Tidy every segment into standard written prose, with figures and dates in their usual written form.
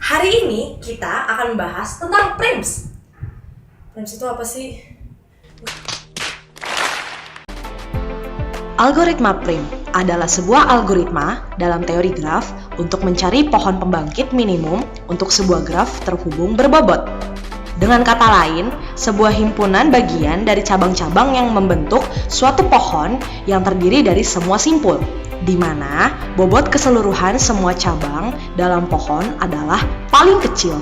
Hari ini kita akan membahas tentang prims. Prims itu apa sih? Algoritma prim adalah sebuah algoritma dalam teori graf untuk mencari pohon pembangkit minimum untuk sebuah graf terhubung berbobot. Dengan kata lain, sebuah himpunan bagian dari cabang-cabang yang membentuk suatu pohon yang terdiri dari semua simpul, di mana bobot keseluruhan semua cabang dalam pohon adalah paling kecil.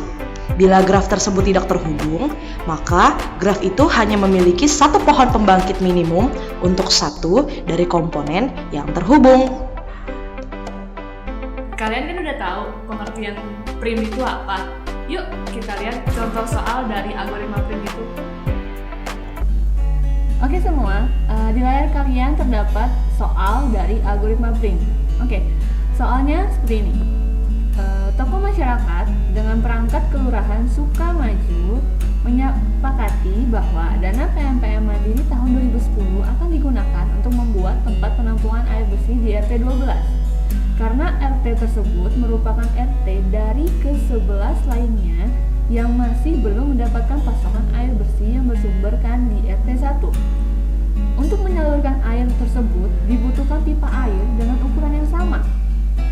Bila graf tersebut tidak terhubung, maka graf itu hanya memiliki satu pohon pembangkit minimum untuk satu dari komponen yang terhubung. Kalian kan udah tahu pengertian prim itu apa? Yuk kita lihat contoh soal dari algoritma prim itu. Oke semua, di layar kalian terdapat soal dari algoritma prim. Oke, soalnya seperti ini. Tokoh masyarakat dengan perangkat kelurahan Sukamaju menyepakati bahwa dana PMPM Mandiri tahun 2010 akan digunakan untuk membuat tempat penampungan air bersih di RT 12. Karena RT tersebut merupakan RT dari ke-11 lainnya yang masih belum mendapatkan pasokan air bersih yang bersumberkan di RT 1. Untuk menyalurkan air tersebut dibutuhkan pipa air dengan ukuran yang sama.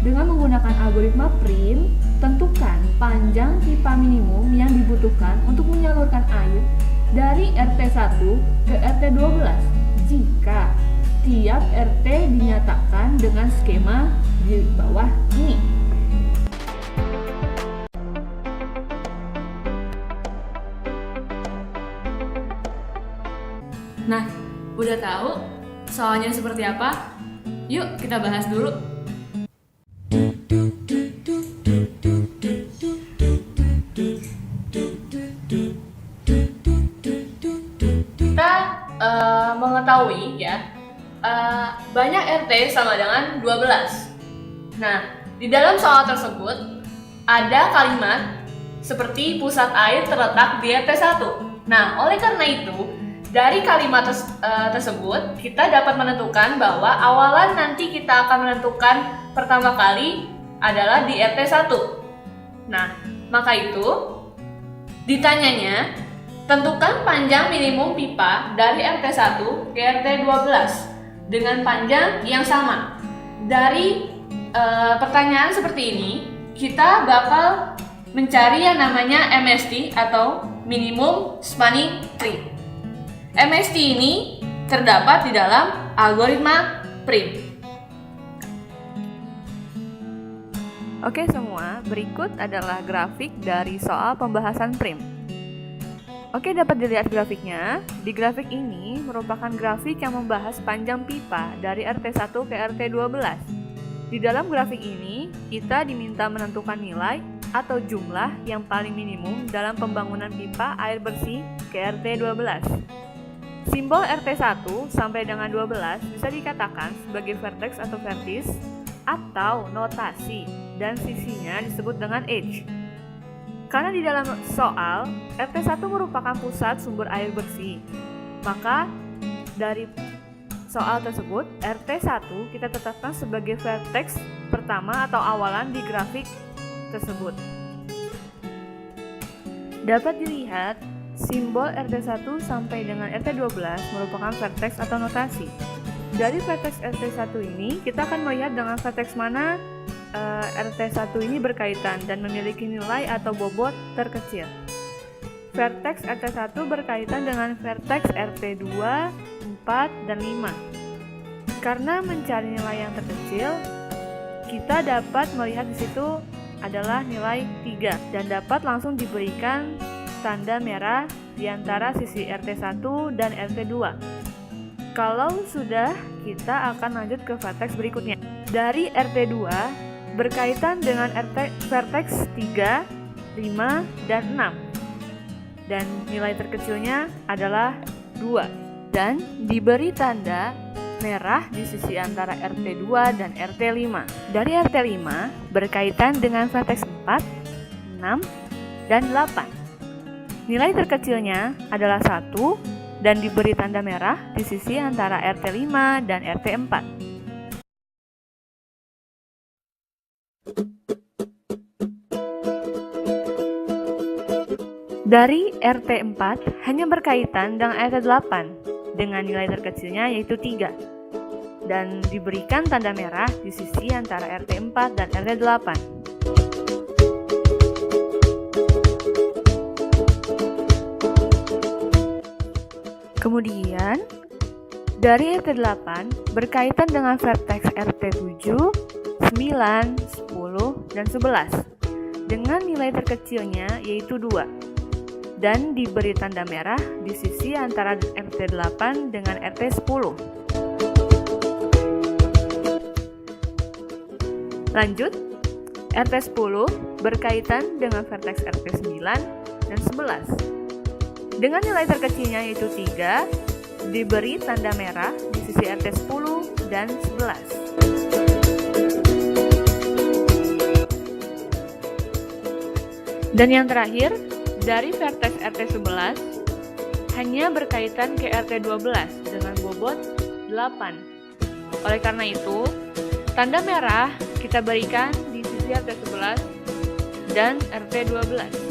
Dengan menggunakan algoritma prim, tentukan panjang pipa minimum yang dibutuhkan untuk menyalurkan air dari RT 1 ke RT 12 jika tiap RT dinyatakan dengan skema di bawah ini. Nah, udah tahu soalnya seperti apa? Yuk kita bahas dulu. Kita mengetahui ya, banyak RT sama dengan 12. Nah, di dalam soal tersebut ada kalimat seperti pusat air terletak di RT 1. Nah, oleh karena itu, dari kalimat tersebut kita dapat menentukan bahwa awalan nanti kita akan menentukan pertama kali adalah di RT 1. Nah, maka itu ditanyanya, tentukan panjang minimum pipa dari RT 1 ke RT 12 dengan panjang yang sama. Dari pertanyaan seperti ini, kita bakal mencari yang namanya MST atau Minimum Spanning Tree. MST ini terdapat di dalam algoritma prim. Oke semua, berikut adalah grafik dari soal pembahasan prim. Oke, dapat dilihat grafiknya. Di grafik ini merupakan grafik yang membahas panjang pipa dari RT 1 ke RT 12. Di dalam grafik ini, kita diminta menentukan nilai atau jumlah yang paling minimum dalam pembangunan pipa air bersih ke RT 12. Simbol RT 1 sampai dengan 12 bisa dikatakan sebagai vertex atau vertis atau notasi dan sisinya disebut dengan edge. Karena di dalam soal, RT 1 merupakan pusat sumber air bersih, maka dari soal tersebut, RT 1 kita tetapkan sebagai vertex pertama atau awalan di grafik tersebut. Dapat dilihat, simbol RT 1 sampai dengan RT 12 merupakan vertex atau notasi. Dari vertex RT 1 ini, kita akan melihat dengan vertex mana RT 1 ini berkaitan dan memiliki nilai atau bobot terkecil. Vertex RT 1 berkaitan dengan vertex RT 2, 4, dan 5. Karena mencari nilai yang terkecil, kita dapat melihat di situ adalah nilai 3 dan dapat langsung diberikan tanda merah di antara sisi RT 1 dan RT 2. Kalau sudah, kita akan lanjut ke vertex berikutnya. Dari RT 2 berkaitan dengan vertex 3, 5, dan 6. Dan nilai terkecilnya adalah 2. Dan diberi tanda merah di sisi antara RT2 dan RT5. Dari RT5 berkaitan dengan vertex 4, 6, dan 8. Nilai terkecilnya adalah 1 dan diberi tanda merah di sisi antara RT5 dan RT4. Dari RT4 hanya berkaitan dengan RT8 dengan nilai terkecilnya yaitu 3 dan diberikan tanda merah di sisi antara RT4 dan RT8. Kemudian, dari RT8 berkaitan dengan vertex RT7, 9, 10, dan 11 dengan nilai terkecilnya yaitu 2 dan diberi tanda merah di sisi antara RT8 dengan RT10. Lanjut, RT10 berkaitan dengan vertex RT9 dan 11 dengan nilai terkecilnya yaitu 3, diberi tanda merah di sisi RT10 dan 11. Dan yang terakhir, dari vertex RT11 hanya berkaitan ke RT12 dengan bobot 8. Oleh karena itu, tanda merah kita berikan di sisi RT11 dan RT12.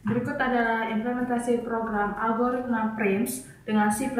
Berikut adalah implementasi program algoritma PRIMS dengan C++.